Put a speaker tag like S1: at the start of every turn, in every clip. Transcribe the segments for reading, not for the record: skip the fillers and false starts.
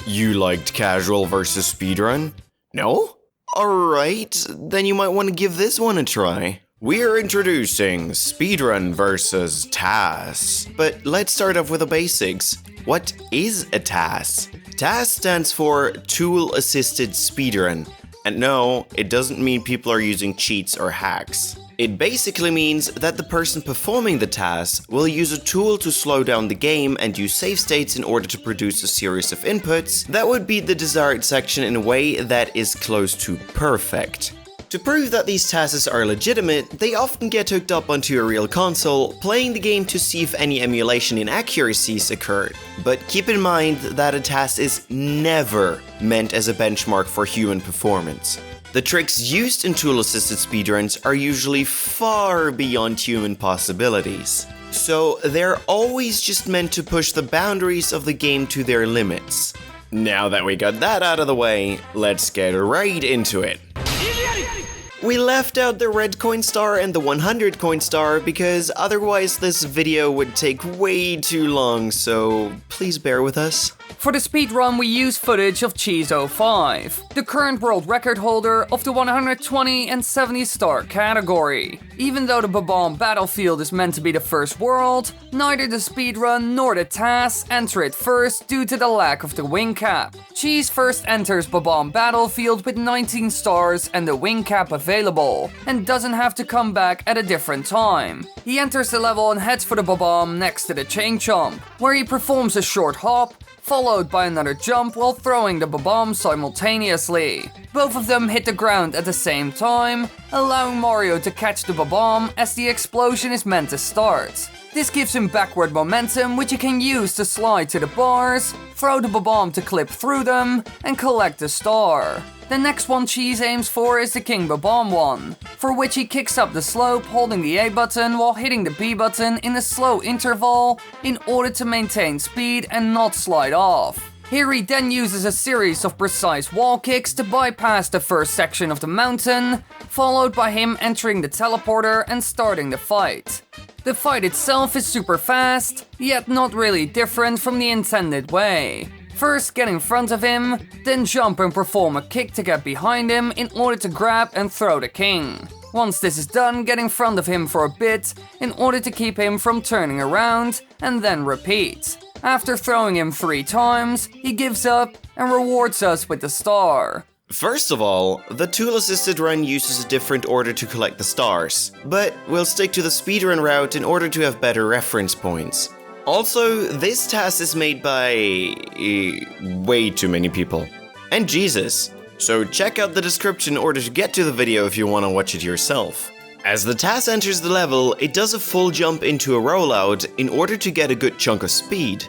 S1: You liked casual versus speedrun? No? Alright, then you might want to give this one a try. We're introducing Speedrun versus TAS. But let's start off with the basics. What is a TAS? TAS stands for Tool Assisted Speedrun. And no, it doesn't mean people are using cheats or hacks. It basically means that the person performing the task will use a tool to slow down the game and use save states in order to produce a series of inputs that would beat the desired section in a way that is close to perfect. To prove that these tasks are legitimate, they often get hooked up onto a real console, playing the game to see if any emulation inaccuracies occurred. But keep in mind that a task is never meant as a benchmark for human performance. The tricks used in tool-assisted speedruns are usually far beyond human possibilities. So they're always just meant to push the boundaries of the game to their limits. Now that we got that out of the way, let's get right into it. We left out the red coin star and the 100 coin star because otherwise this video would take way too long, so please bear with us.
S2: For the speedrun, we use footage of Cheese05, the current world record holder of the 120 and 70 star category. Even though the bob-omb battlefield is meant to be the first world, neither the speedrun nor the TAS enter it first due to the lack of the wing cap. Cheese first enters bob-omb battlefield with 19 stars and the wing cap available, and doesn't have to come back at a different time. He enters the level and heads for the bob-omb next to the chain jump, where he performs a short hop, followed by another jump while throwing the bob-omb simultaneously. Both of them hit the ground at the same time, allowing Mario to catch the bob-omb as the explosion is meant to start. This gives him backward momentum, which he can use to slide to the bars, throw the bob-omb to clip through them, and collect the star. The next one Cheese aims for is the King Bob-omb one, for which he kicks up the slope holding the A button while hitting the B button in a slow interval in order to maintain speed and not slide off. Here he then uses a series of precise wall kicks to bypass the first section of the mountain, followed by him entering the teleporter and starting the fight. The fight itself is super fast, yet not really different from the intended way. First get in front of him, then jump and perform a kick to get behind him in order to grab and throw the king. Once this is done, get in front of him for a bit in order to keep him from turning around, and then repeat. After throwing him 3 times, he gives up and rewards us with the star.
S1: First of all, the tool-assisted run uses a different order to collect the stars, but we'll stick to the speedrun route in order to have better reference points. Also, this task is made by way too many people. And Jesus. So check out the description in order to get to the video if you want to watch it yourself. As the task enters the level, it does a full jump into a rollout in order to get a good chunk of speed.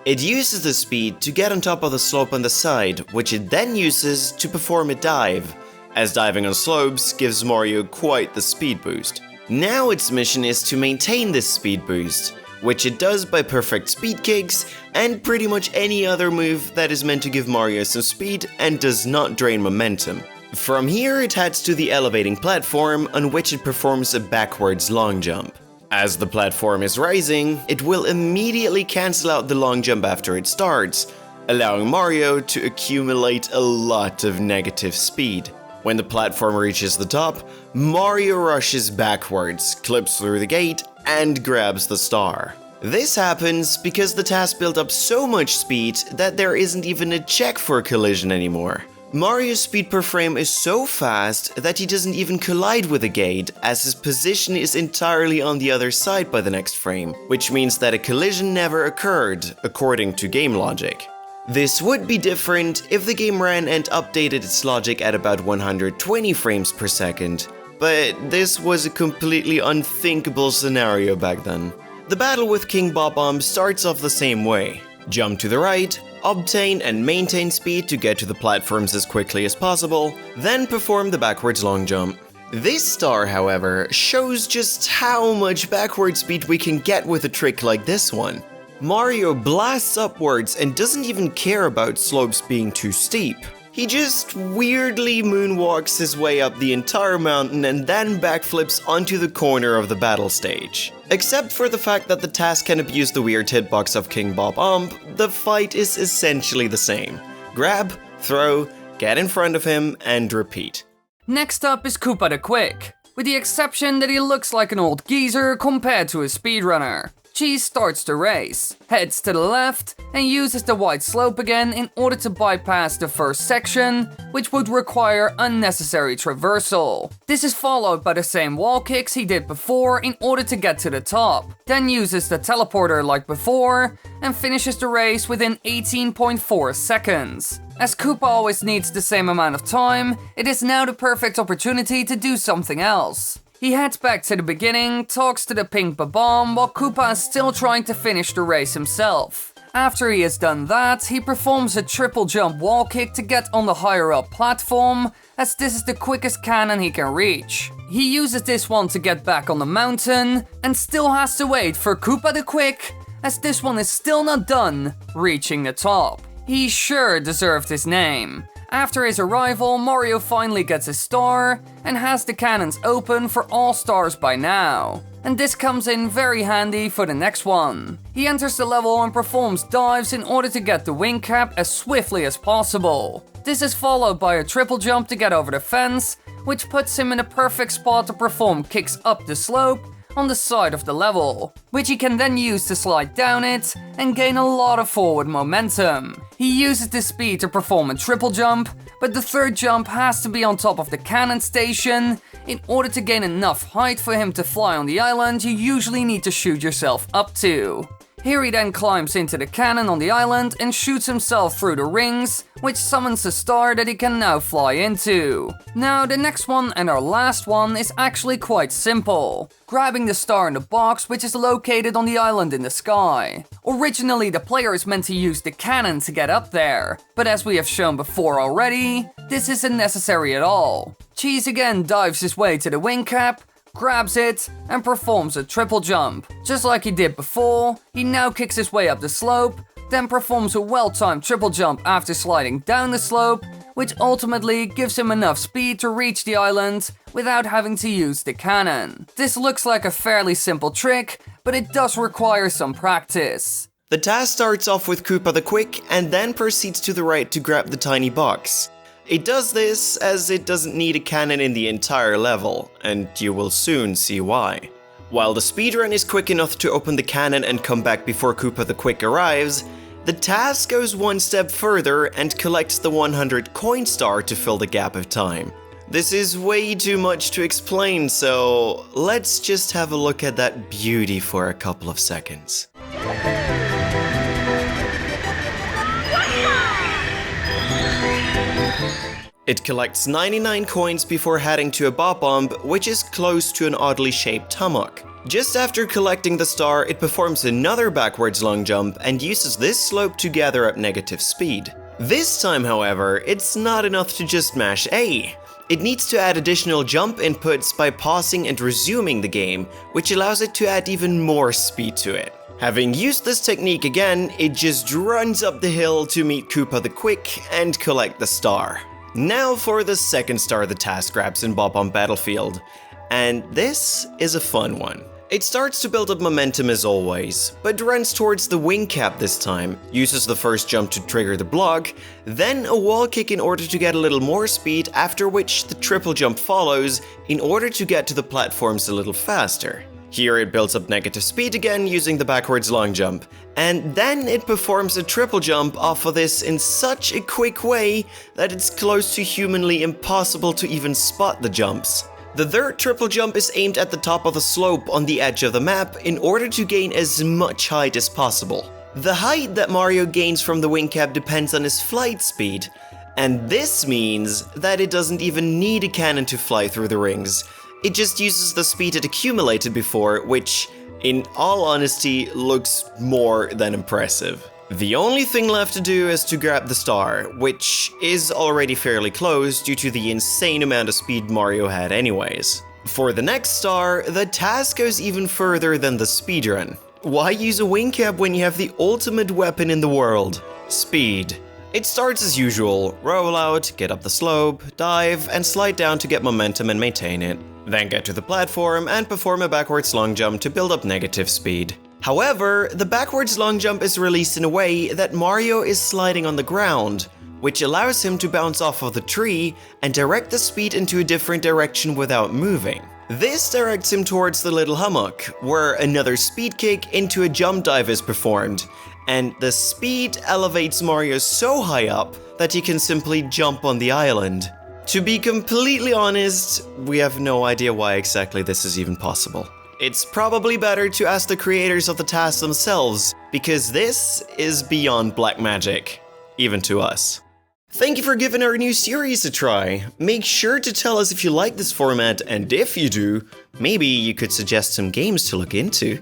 S1: It uses the speed to get on top of the slope on the side, which it then uses to perform a dive, as diving on slopes gives Mario quite the speed boost. Now its mission is to maintain this speed boost, which it does by perfect speed kicks and pretty much any other move that is meant to give Mario some speed and does not drain momentum. From here it heads to the elevating platform on which it performs a backwards long jump. As the platform is rising, it will immediately cancel out the long jump after it starts, allowing Mario to accumulate a lot of negative speed. When the platform reaches the top, Mario rushes backwards, clips through the gate, and grabs the star. This happens because the task built up so much speed that there isn't even a check for a collision anymore. Mario's speed per frame is so fast that he doesn't even collide with the gate, as his position is entirely on the other side by the next frame, which means that a collision never occurred, according to game logic. This would be different if the game ran and updated its logic at about 120 frames per second, but this was a completely unthinkable scenario back then. The battle with King Bob-omb starts off the same way. Jump to the right, obtain and maintain speed to get to the platforms as quickly as possible, then perform the backwards long jump. This star, however, shows just how much backward speed we can get with a trick like this one. Mario blasts upwards and doesn't even care about slopes being too steep. He just weirdly moonwalks his way up the entire mountain and then backflips onto the corner of the battle stage. Except for the fact that the task can abuse the weird hitbox of King Bob-omb, the fight is essentially the same. Grab, throw, get in front of him, and repeat.
S2: Next up is Koopa the Quick, with the exception that he looks like an old geezer compared to a speedrunner. Cheese starts the race, heads to the left, and uses the wide slope again in order to bypass the first section, which would require unnecessary traversal. This is followed by the same wall kicks he did before in order to get to the top, then uses the teleporter like before, and finishes the race within 18.4 seconds. As Koopa always needs the same amount of time, it is now the perfect opportunity to do something else. He heads back to the beginning, talks to the pink bob-omb while Koopa is still trying to finish the race himself. After he has done that, he performs a triple jump wall kick to get on the higher up platform, as this is the quickest cannon he can reach. He uses this one to get back on the mountain, and still has to wait for Koopa the Quick, as this one is still not done reaching the top. He sure deserved his name. After his arrival, Mario finally gets a star, and has the cannons open for all stars by now. And this comes in very handy for the next one. He enters the level and performs dives in order to get the wing cap as swiftly as possible. This is followed by a triple jump to get over the fence, which puts him in a perfect spot to perform kicks up the slope on the side of the level, which he can then use to slide down it and gain a lot of forward momentum. He uses this speed to perform a triple jump, but the third jump has to be on top of the cannon station. In order to gain enough height for him to fly on the island, you usually need to shoot yourself up to. Here he then climbs into the cannon on the island and shoots himself through the rings, which summons a star that he can now fly into. Now the next one and our last one is actually quite simple. Grabbing the star in the box which is located on the island in the sky. Originally the player is meant to use the cannon to get up there, but as we have shown before already, this isn't necessary at all. Cheese again dives his way to the wing cap, grabs it, and performs a triple jump. Just like he did before, he now kicks his way up the slope, then performs a well-timed triple jump after sliding down the slope, which ultimately gives him enough speed to reach the island without having to use the cannon. This looks like a fairly simple trick, but it does require some practice.
S1: The task starts off with Koopa the Quick and then proceeds to the right to grab the tiny box. It does this as it doesn't need a cannon in the entire level, and you will soon see why. While the speedrun is quick enough to open the cannon and come back before Koopa the Quick arrives, the task goes one step further and collects the 100 coin star to fill the gap of time. This is way too much to explain, so let's just have a look at that beauty for a couple of seconds. It collects 99 coins before heading to a bob-omb, which is close to an oddly shaped hummock. Just after collecting the star, it performs another backwards long jump and uses this slope to gather up negative speed. This time, however, it's not enough to just mash A. It needs to add additional jump inputs by pausing and resuming the game, which allows it to add even more speed to it. Having used this technique again, it just runs up the hill to meet Koopa the Quick and collect the star. Now for the second star the task grabs in Bob-omb Battlefield, and this is a fun one. It starts to build up momentum as always, but runs towards the wing cap this time, uses the first jump to trigger the block, then a wall kick in order to get a little more speed, after which the triple jump follows in order to get to the platforms a little faster. Here it builds up negative speed again using the backwards long jump, and then it performs a triple jump off of this in such a quick way that it's close to humanly impossible to even spot the jumps. The third triple jump is aimed at the top of the slope on the edge of the map in order to gain as much height as possible. The height that Mario gains from the wing cap depends on his flight speed, and this means that it doesn't even need a cannon to fly through the rings. It just uses the speed it accumulated before, which, in all honesty, looks more than impressive. The only thing left to do is to grab the star, which is already fairly close due to the insane amount of speed Mario had anyways. For the next star, the task goes even further than the speedrun. Why use a wing cap when you have the ultimate weapon in the world? Speed. It starts as usual, roll out, get up the slope, dive, and slide down to get momentum and maintain it. Then get to the platform and perform a backwards long jump to build up negative speed. However, the backwards long jump is released in a way that Mario is sliding on the ground, which allows him to bounce off of the tree and direct the speed into a different direction without moving. This directs him towards the little hummock, where another speed kick into a jump dive is performed, and the speed elevates Mario so high up that he can simply jump on the island. To be completely honest, we have no idea why exactly this is even possible. It's probably better to ask the creators of the task themselves, because this is beyond black magic, even to us. Thank you for giving our new series a try. Make sure to tell us if you like this format, and if you do, maybe you could suggest some games to look into.